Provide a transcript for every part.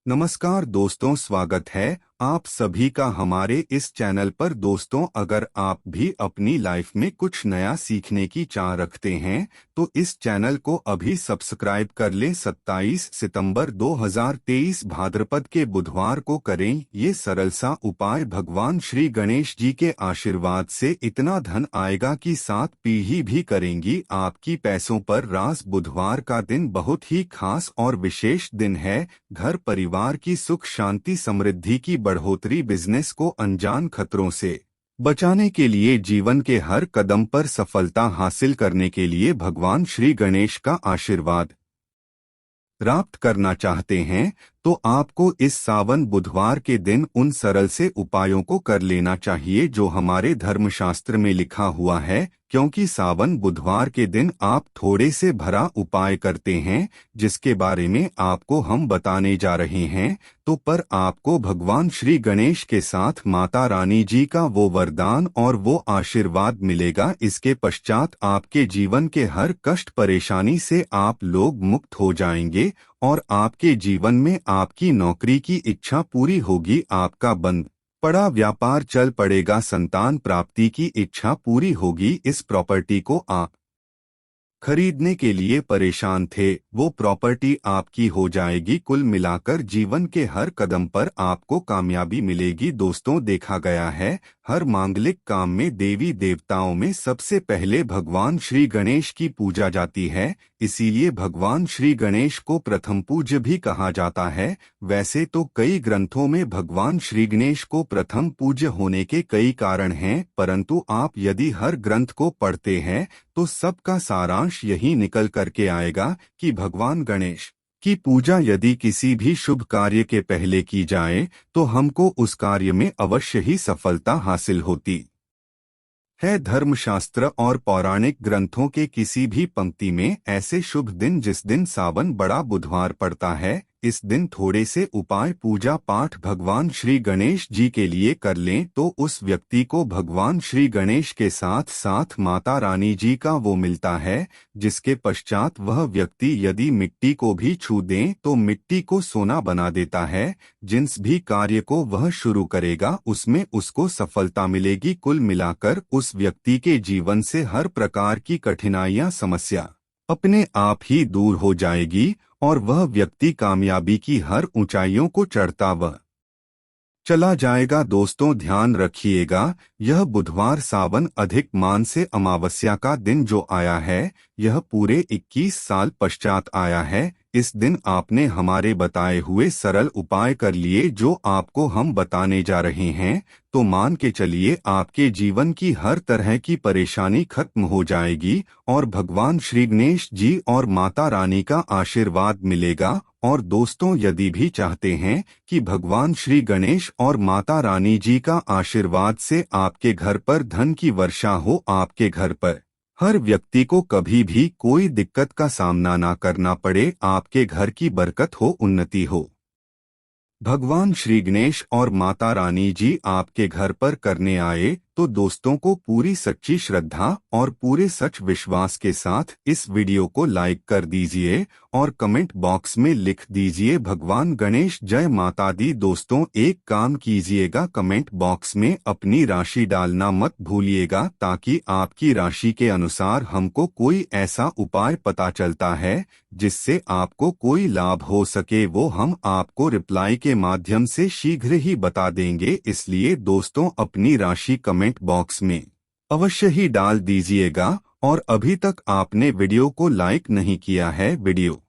नमस्कार दोस्तों, स्वागत है आप सभी का हमारे इस चैनल पर। दोस्तों, अगर आप भी अपनी लाइफ में कुछ नया सीखने की चाह रखते हैं तो इस चैनल को अभी सब्सक्राइब कर लें। 27 सितंबर 2023 भाद्रपद के बुधवार को करें ये सरल सा उपाय। भगवान श्री गणेश जी के आशीर्वाद से इतना धन आएगा कि 7 पीढ़ी भी करेंगी आपकी पैसों पर राज। बुधवार का दिन बहुत ही खास और विशेष दिन है। घर परिवार की सुख शांति समृद्धि की बढ़ोतरी, बिजनेस को अनजान खतरों से बचाने के लिए, जीवन के हर कदम पर सफलता हासिल करने के लिए भगवान श्री गणेश का आशीर्वाद प्राप्त करना चाहते हैं तो आपको इस सावन बुधवार के दिन उन सरल से उपायों को कर लेना चाहिए जो हमारे धर्मशास्त्र में लिखा हुआ है। क्योंकि सावन बुधवार के दिन आप थोड़े से भरा उपाय करते हैं जिसके बारे में आपको हम बताने जा रहे हैं। तो पर आपको भगवान श्री गणेश के साथ माता रानी जी का वो वरदान और वो आशीर्वाद मिलेगा। इसके पश्चात आपके जीवन के हर कष्ट परेशानी से आप लोग मुक्त हो जाएंगे और आपके जीवन में आपकी नौकरी की इच्छा पूरी होगी। आपका बंद पड़ा व्यापार चल पड़ेगा, संतान प्राप्ति की इच्छा पूरी होगी। इस प्रॉपर्टी को आप खरीदने के लिए परेशान थे वो प्रॉपर्टी आपकी हो जाएगी। कुल मिलाकर जीवन के हर कदम पर आपको कामयाबी मिलेगी। दोस्तों, देखा गया है हर मांगलिक काम में देवी देवताओं में सबसे पहले भगवान श्री गणेश की पूजा जाती है, इसीलिए भगवान श्री गणेश को प्रथम पूज्य भी कहा जाता है। वैसे तो कई ग्रंथों में भगवान श्री गणेश को प्रथम पूज्य होने के कई कारण हैं, परंतु आप यदि हर ग्रंथ को पढ़ते हैं तो सबका सारांश यही निकल करके आएगा कि भगवान गणेश की पूजा यदि किसी भी शुभ कार्य के पहले की जाए तो हमको उस कार्य में अवश्य ही सफलता हासिल होती है। धर्मशास्त्र और पौराणिक ग्रंथों के किसी भी पंक्ति में ऐसे शुभ दिन जिस दिन सावन बड़ा बुधवार पड़ता है, इस दिन थोड़े से उपाय पूजा पाठ भगवान श्री गणेश जी के लिए कर लें तो उस व्यक्ति को भगवान श्री गणेश के साथ साथ माता रानी जी का वो मिलता है। जिसके पश्चात वह व्यक्ति यदि मिट्टी को भी छू दें तो मिट्टी को सोना बना देता है। जिस भी कार्य को वह शुरू करेगा उसमें उसको सफलता मिलेगी। कुल मिलाकर उस व्यक्ति के जीवन से हर प्रकार की कठिनाइयां समस्या अपने आप ही दूर हो जाएगी और वह व्यक्ति कामयाबी की हर ऊंचाइयों को चढ़ता व चला जाएगा। दोस्तों, ध्यान रखिएगा, यह बुधवार सावन अधिक मान से अमावस्या का दिन जो आया है यह पूरे 21 साल पश्चात आया है। इस दिन आपने हमारे बताए हुए सरल उपाय कर लिए जो आपको हम बताने जा रहे हैं तो मान के चलिए आपके जीवन की हर तरह की परेशानी खत्म हो जाएगी और भगवान श्री गणेश जी और माता रानी का आशीर्वाद मिलेगा। और दोस्तों, यदि भी चाहते हैं कि भगवान श्री गणेश और माता रानी जी का आशीर्वाद से आपके घर पर धन की वर्षा हो, आपके घर पर हर व्यक्ति को कभी भी कोई दिक्कत का सामना ना करना पड़े, आपके घर की बरकत हो, उन्नति हो, भगवान श्री गणेश और माता रानी जी आपके घर पर करने आए तो दोस्तों को पूरी सच्ची श्रद्धा और पूरे सच विश्वास के साथ इस वीडियो को लाइक कर दीजिए और कमेंट बॉक्स में लिख दीजिए भगवान गणेश जय माता दी। दोस्तों, एक काम कीजिएगा, कमेंट बॉक्स में अपनी राशि डालना मत भूलिएगा ताकि आपकी राशि के अनुसार हमको कोई ऐसा उपाय पता चलता है जिससे आपको कोई लाभ हो सके, वो हम आपको रिप्लाई के माध्यम से शीघ्र ही बता देंगे। इसलिए दोस्तों, अपनी राशि कमेंट बॉक्स में अवश्य ही डाल दीजिएगा और अभी तक आपने वीडियो को लाइक नहीं किया है, वीडियो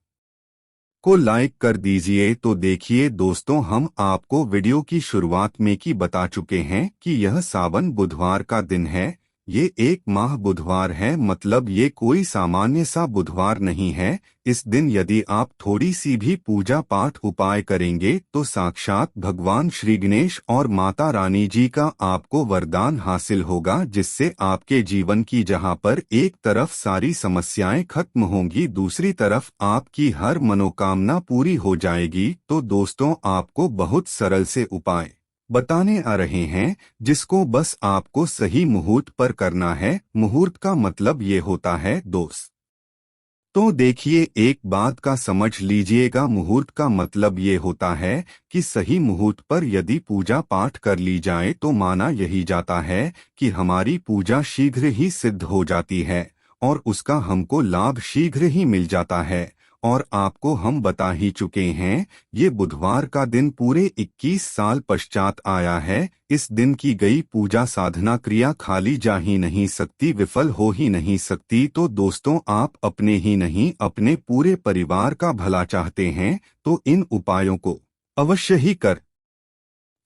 को लाइक कर दीजिए। तो देखिए दोस्तों, हम आपको वीडियो की शुरुआत में की बता चुके हैं कि यह सावन बुधवार का दिन है। ये एक माह बुधवार है, मतलब ये कोई सामान्य सा बुधवार नहीं है। इस दिन यदि आप थोड़ी सी भी पूजा पाठ उपाय करेंगे तो साक्षात भगवान श्री गणेश और माता रानी जी का आपको वरदान हासिल होगा जिससे आपके जीवन की जहां पर एक तरफ सारी समस्याएं खत्म होंगी, दूसरी तरफ आपकी हर मनोकामना पूरी हो जाएगी। तो दोस्तों, आपको बहुत सरल से उपाय बताने आ रहे हैं जिसको बस आपको सही मुहूर्त पर करना है। मुहूर्त का मतलब ये होता है दोस्त तो देखिए, एक बात का समझ लीजिएगा, मुहूर्त का मतलब ये होता है कि सही मुहूर्त पर यदि पूजा पाठ कर ली जाए तो माना यही जाता है कि हमारी पूजा शीघ्र ही सिद्ध हो जाती है और उसका हमको लाभ शीघ्र ही मिल जाता है। और आपको हम बता ही चुके हैं, ये बुधवार का दिन पूरे 21 साल पश्चात आया है। इस दिन की गई पूजा साधना क्रिया खाली जा ही नहीं सकती, विफल हो ही नहीं सकती। तो दोस्तों, आप अपने ही नहीं अपने पूरे परिवार का भला चाहते हैं तो इन उपायों को अवश्य ही कर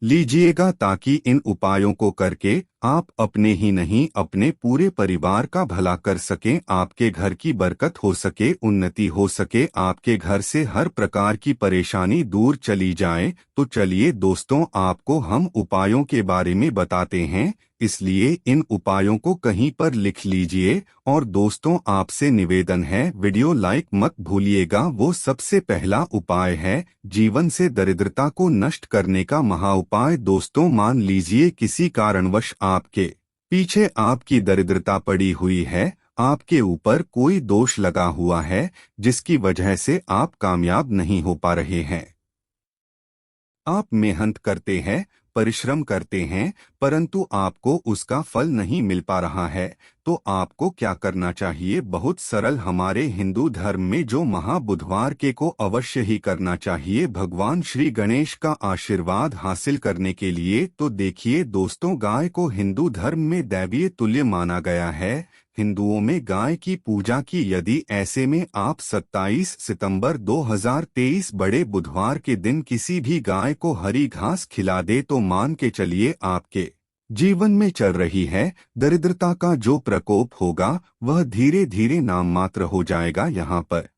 लीजिएगा, ताकि इन उपायों को करके आप अपने ही नहीं अपने पूरे परिवार का भला कर सकें, आपके घर की बरकत हो सके, उन्नति हो सके, आपके घर से हर प्रकार की परेशानी दूर चली जाए। तो चलिए दोस्तों, आपको हम उपायों के बारे में बताते हैं, इसलिए इन उपायों को कहीं पर लिख लीजिए। और दोस्तों, आपसे निवेदन है, वीडियो लाइक मत भूलिएगा। वो सबसे पहला उपाय है जीवन से दरिद्रता को नष्ट करने का महा उपाय। दोस्तों, मान लीजिए किसी कारणवश आपके पीछे आपकी दरिद्रता पड़ी हुई है, आपके ऊपर कोई दोष लगा हुआ है जिसकी वजह से आप कामयाब नहीं हो पा रहे हैं। आप मेहनत करते हैं, परिश्रम करते हैं, परंतु आपको उसका फल नहीं मिल पा रहा है। तो आपको क्या करना चाहिए? बहुत सरल, हमारे हिंदू धर्म में जो महाबुधवार के को अवश्य ही करना चाहिए भगवान श्री गणेश का आशीर्वाद हासिल करने के लिए। तो देखिए दोस्तों, गाय को हिंदू धर्म में दैवीय तुल्य माना गया है। हिंदुओं में गाय की पूजा की, यदि ऐसे में आप 27 सितंबर 2023 बड़े बुधवार के दिन किसी भी गाय को हरी घास खिला दे तो मान के चलिए आपके जीवन में चल रही है दरिद्रता का जो प्रकोप होगा वह धीरे धीरे नाम मात्र हो जाएगा। यहाँ पर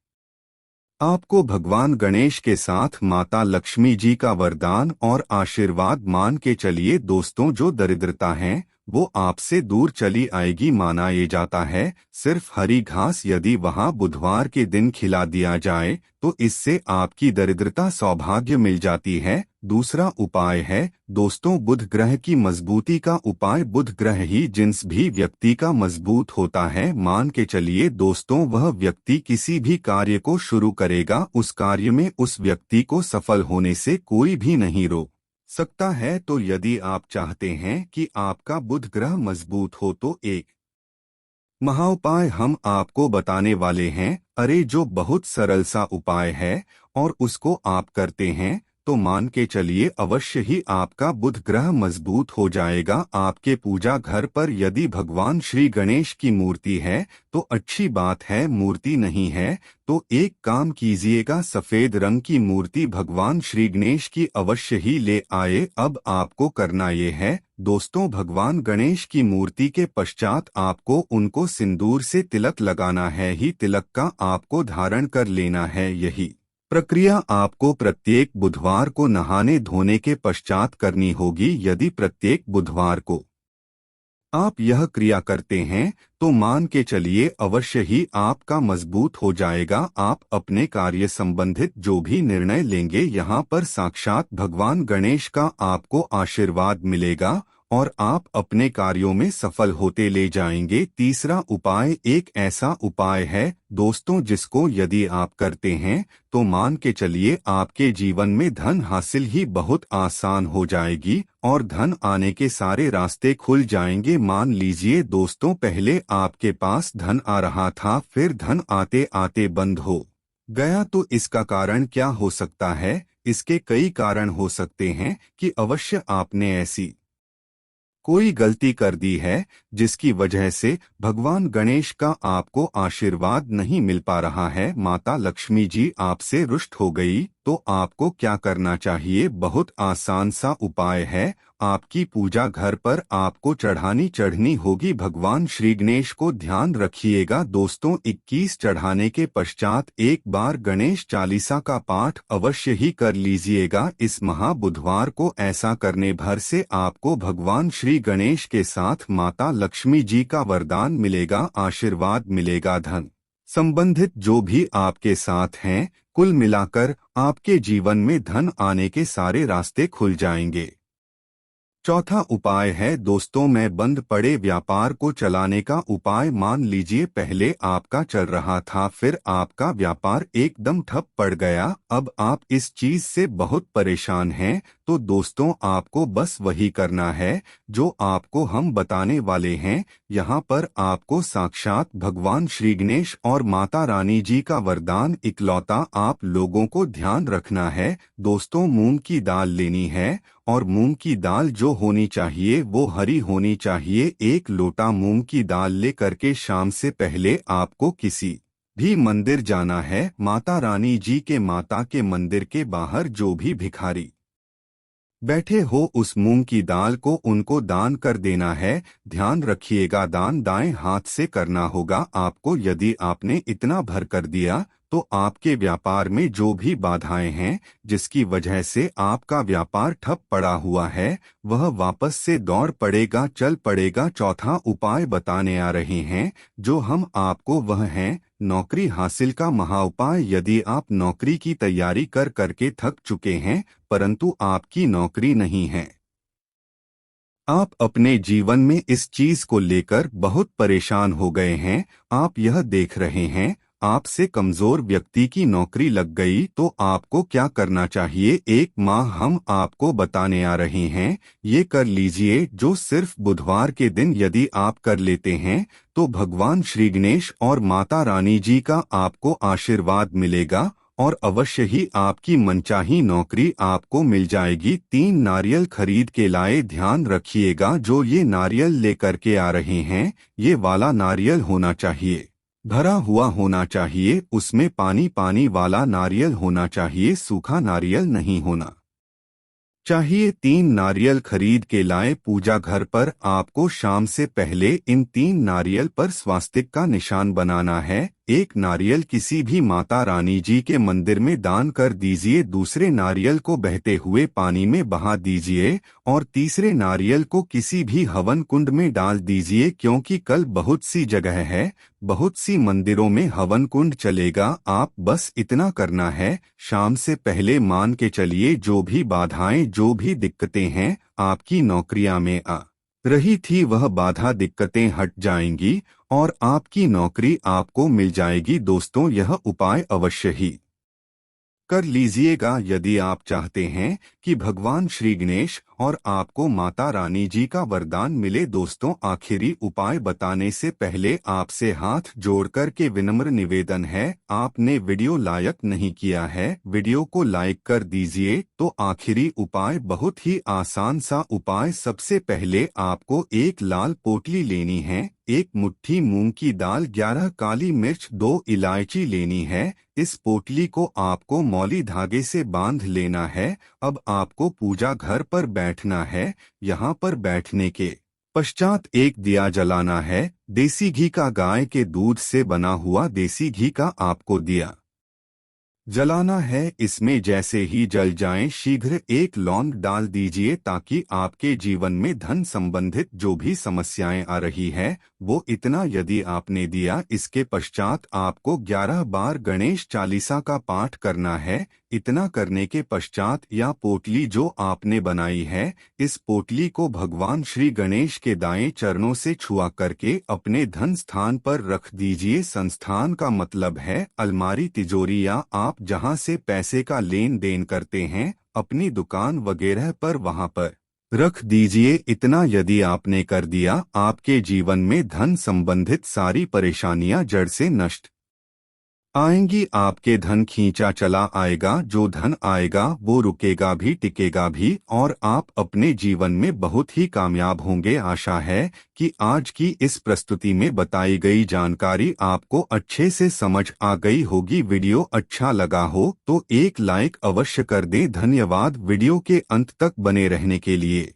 आपको भगवान गणेश के साथ माता लक्ष्मी जी का वरदान और आशीर्वाद मान के चलिए दोस्तों, जो दरिद्रता है वो आपसे दूर चली आएगी। माना ये जाता है सिर्फ हरी घास यदि वहां बुधवार के दिन खिला दिया जाए तो इससे आपकी दरिद्रता सौभाग्य मिल जाती है। दूसरा उपाय है दोस्तों बुध ग्रह की मजबूती का उपाय। बुध ग्रह ही जिस भी व्यक्ति का मजबूत होता है, मान के चलिए दोस्तों, वह व्यक्ति किसी भी कार्य को शुरू करेगा, उस कार्य में उस व्यक्ति को सफल होने से कोई भी नहीं रोक सकता है। तो यदि आप चाहते हैं कि आपका बुध ग्रह मजबूत हो तो एक महाउपाय हम आपको बताने वाले हैं। अरे जो बहुत सरल सा उपाय है और उसको आप करते हैं तो मान के चलिए अवश्य ही आपका बुध ग्रह मजबूत हो जाएगा। आपके पूजा घर पर यदि भगवान श्री गणेश की मूर्ति है तो अच्छी बात है, मूर्ति नहीं है तो एक काम कीजिएगा, सफेद रंग की मूर्ति भगवान श्री गणेश की अवश्य ही ले आए। अब आपको करना ये है दोस्तों, भगवान गणेश की मूर्ति के पश्चात आपको उनको सिंदूर से तिलक लगाना है ही तिलक का आपको धारण कर लेना है। यही प्रक्रिया आपको प्रत्येक बुधवार को नहाने धोने के पश्चात करनी होगी। यदि प्रत्येक बुधवार को आप यह क्रिया करते हैं तो मान के चलिए अवश्य ही आपका मजबूत हो जाएगा। आप अपने कार्य संबंधित जो भी निर्णय लेंगे यहाँ पर साक्षात भगवान गणेश का आपको आशीर्वाद मिलेगा और आप अपने कार्यों में सफल होते ले जाएंगे। तीसरा उपाय एक ऐसा उपाय है दोस्तों जिसको यदि आप करते हैं तो मान के चलिए आपके जीवन में धन हासिल ही बहुत आसान हो जाएगी और धन आने के सारे रास्ते खुल जाएंगे। मान लीजिए दोस्तों, पहले आपके पास धन आ रहा था, फिर धन आते आते बंद हो गया, तो इसका कारण क्या हो सकता है? इसके कई कारण हो सकते हैं कि अवश्य आपने ऐसी कोई गलती कर दी है जिसकी वजह से भगवान गणेश का आपको आशीर्वाद नहीं मिल पा रहा है, माता लक्ष्मी जी आपसे रुष्ट हो गई। तो आपको क्या करना चाहिए? बहुत आसान सा उपाय है। आपकी पूजा घर पर आपको चढ़नी होगी भगवान श्री गणेश को। ध्यान रखिएगा दोस्तों, 21 चढ़ाने के पश्चात एक बार गणेश चालीसा का पाठ अवश्य ही कर लीजिएगा। इस महाबुधवार को ऐसा करने भर से आपको भगवान श्री गणेश के साथ माता लक्ष्मी जी का वरदान मिलेगा, आशीर्वाद मिलेगा। धन संबंधित जो भी आपके साथ हैं, कुल मिलाकर आपके जीवन में धन आने के सारे रास्ते खुल जाएंगे। चौथा उपाय है दोस्तों, मैं बंद पड़े व्यापार को चलाने का उपाय। मान लीजिए पहले आपका चल रहा था, फिर आपका व्यापार एकदम ठप पड़ गया, अब आप इस चीज से बहुत परेशान हैं। तो दोस्तों आपको बस वही करना है जो आपको हम बताने वाले हैं। यहाँ पर आपको साक्षात भगवान श्री गणेश और माता रानी जी का वरदान इकलौता आप लोगों को ध्यान रखना है। दोस्तों मूंग की दाल लेनी है, और मूंग की दाल जो होनी चाहिए वो हरी होनी चाहिए। 1 लोटा मूंग की दाल ले करके शाम से पहले आपको किसी भी मंदिर जाना है। माता रानी जी के माता के मंदिर के बाहर जो भी भिखारी बैठे हो उस मूंग की दाल को उनको दान कर देना है। ध्यान रखिएगा दान दाएं हाथ से करना होगा आपको। यदि आपने इतना भर कर दिया तो आपके व्यापार में जो भी बाधाएं हैं जिसकी वजह से आपका व्यापार ठप पड़ा हुआ है वह वापस से दौड़ पड़ेगा, चल पड़ेगा। चौथा उपाय बताने आ रहे हैं जो हम आपको, वह है नौकरी हासिल का महाउपाय। यदि आप नौकरी की तैयारी कर करके थक चुके हैं परंतु आपकी नौकरी नहीं है, आप अपने जीवन में इस चीज को लेकर बहुत परेशान हो गए हैं, आप यह देख रहे हैं आपसे कमजोर व्यक्ति की नौकरी लग गई, तो आपको क्या करना चाहिए 1 माह हम आपको बताने आ रहे हैं। ये कर लीजिए जो सिर्फ बुधवार के दिन यदि आप कर लेते हैं तो भगवान श्री गणेश और माता रानी जी का आपको आशीर्वाद मिलेगा और अवश्य ही आपकी मनचाही नौकरी आपको मिल जाएगी। 3 नारियल खरीद के लाए। ध्यान रखिएगा जो ये नारियल लेकर के आ रहे हैं ये वाला नारियल होना चाहिए, भरा हुआ होना चाहिए, उसमें पानी पानी वाला नारियल होना चाहिए, सूखा नारियल नहीं होना चाहिए। 3 नारियल खरीद के लाए। पूजा घर पर आपको शाम से पहले इन 3 नारियल पर स्वास्तिक का निशान बनाना है। 1 नारियल किसी भी माता रानी जी के मंदिर में दान कर दीजिए, दूसरे नारियल को बहते हुए पानी में बहा दीजिए और तीसरे नारियल को किसी भी हवन कुंड में डाल दीजिए, क्योंकि कल बहुत सी जगह है, बहुत सी मंदिरों में हवन कुंड चलेगा। आप बस इतना करना है, शाम से पहले मान के चलिए जो भी बाधाएं जो भी दिक्कतें हैं आपकी नौकरियां में आ रही थी वह बाधा दिक्कतें हट जाएंगी और आपकी नौकरी आपको मिल जाएगी। दोस्तों यह उपाय अवश्य ही कर लीजिएगा यदि आप चाहते हैं कि भगवान श्री गणेश और आपको माता रानी जी का वरदान मिले। दोस्तों आखिरी उपाय बताने से पहले आपसे हाथ जोड़कर के विनम्र निवेदन है, आपने वीडियो लाइक नहीं किया है वीडियो को लाइक कर दीजिए। तो आखिरी उपाय बहुत ही आसान सा उपाय। सबसे पहले आपको 1 लाल पोटली लेनी है, 1 मुट्ठी मूंग की दाल, 11 काली मिर्च, 2 इलायची लेनी है। इस पोटली को आपको मौली धागे से बांध लेना है। अब आपको पूजा घर पर बैठना है। यहाँ पर बैठने के पश्चात एक दिया जलाना है। देसी घी का, गाय के दूध से बना हुआ देसी घी का आपको दिया जलाना है। इसमें जैसे ही जल जाएं शीघ्र 1 लौंग डाल दीजिए ताकि आपके जीवन में धन संबंधित जो भी समस्याएं आ रही है वो इतना यदि आपने दिया। इसके पश्चात आपको 11 बार गणेश चालीसा का पाठ करना है। इतना करने के पश्चात या पोटली जो आपने बनाई है इस पोटली को भगवान श्री गणेश के दाएं चरणों से छुआ करके अपने धन स्थान पर रख दीजिए। संस्थान का मतलब है अलमारी, तिजोरी या आप जहां से पैसे का लेन देन करते हैं, अपनी दुकान वगैरह पर वहां पर रख दीजिए। इतना यदि आपने कर दिया आपके जीवन में धन संबंधित सारी परेशानियां जड़ से नष्ट आएंगी। आपके धन खींचा चला आएगा, जो धन आएगा वो रुकेगा भी टिकेगा भी और आप अपने जीवन में बहुत ही कामयाब होंगे। आशा है कि आज की इस प्रस्तुति में बताई गई जानकारी आपको अच्छे से समझ आ गई होगी। वीडियो अच्छा लगा हो तो एक लाइक अवश्य कर दें। धन्यवाद वीडियो के अंत तक बने रहने के लिए।